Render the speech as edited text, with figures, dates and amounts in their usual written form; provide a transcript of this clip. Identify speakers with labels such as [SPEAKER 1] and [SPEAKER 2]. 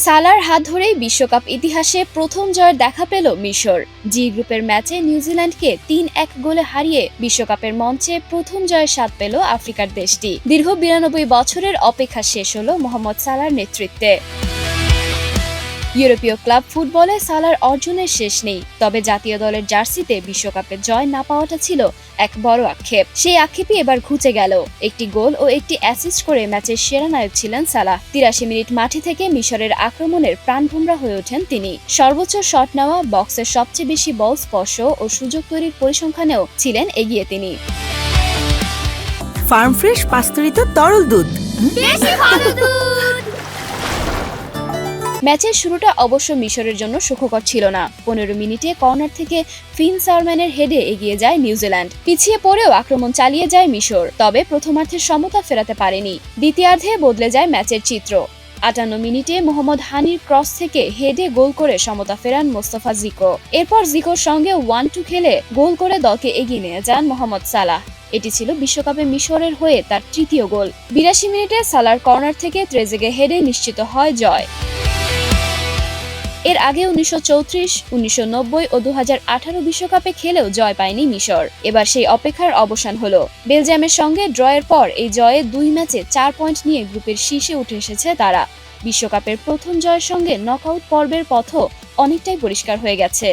[SPEAKER 1] সালার হাত ধরেই বিশ্বকাপ ইতিহাসে প্রথম জয়ের দেখা পেল মিশর। জি গ্রুপের ম্যাচে নিউজিল্যান্ডকে ৩-১ গোলে হারিয়ে বিশ্বকাপের মঞ্চে প্রথম জয়ের স্বাদ পেল আফ্রিকার দেশটি। দীর্ঘ ৯২ বছরের অপেক্ষা শেষ হল মোহাম্মদ সালার নেতৃত্বে। ইউরোপীয় ক্লাব ফুটবলে সালার অর্জনের শেষ নেই, তবে জাতীয় দলের জার্সিতে বিশ্বকাপে জয় না পাওয়াটা ছিল এক বড় আক্ষেপ। সেই আক্ষেপই এবার ঘুচে গেল। একটি গোল ও একটি অ্যাসিস্ট করে ম্যাচের সেরা নায়ক ছিলেন সালাহ। ৮৩ মিনিট মাঠে থেকে মিশরের আক্রমণের প্রাণভোমরা হয়ে ওঠেন তিনি। সর্বোচ্চ শট নেওয়া, বক্সের সবচেয়ে বেশি বল স্পর্শ ও সুযোগ তৈরির পরিসংখ্যানেও ছিলেন এগিয়ে তিনি।
[SPEAKER 2] ফার্ম ফ্রেশ পাস্তুরিত তরল দুধ,
[SPEAKER 1] বেশি ভালো দুধ। ম্যাচের শুরুটা অবশ্য মিশরের জন্য সুখকর ছিল না। ১৫ মিনিটে কর্নার থেকে ফিন সারম্যানের হেডে এগিয়ে যায় নিউজিল্যান্ড। পিছিয়ে পড়েও আক্রমণ চালিয়ে যায় মিশর, তবে প্রথমার্ধে সমতা ফেরাতে পারেনি। দ্বিতীয়ার্ধে বদলে যায় ম্যাচের চিত্র। ৫৮ মিনিটে মোহাম্মদ হানির ক্রস থেকে হেডে গোল করে সমতা ফেরান মোস্তফা জিকো। এরপর জিকোর সঙ্গে 1-2 খেলে গোল করে দলকে এগিয়ে নিয়ে যান মোহাম্মদ সালাহ। এটি ছিল বিশ্বকাপে মিশরের হয়ে তার তৃতীয় গোল। ৮২ মিনিটে সালার কর্নার থেকে ট্রেজেগে হেডে নিশ্চিত হয় জয়। এর আগে ১৯৩৪, ১৯৯০ ও ২০১৮ বিশ্বকাপে খেলেও জয় পায়নি মিশর। এবার সেই অপেক্ষার অবসান হলো। বেলজিয়ামের সঙ্গে ড্রয়ের পর এই জয়ে ২ ম্যাচে ৪ পয়েন্ট নিয়ে গ্রুপের শীর্ষে উঠে এসেছে তারা। বিশ্বকাপের প্রথম জয়ের সঙ্গে নকআউট পর্বের পথও অনেকটাই পরিষ্কার হয়ে গেছে।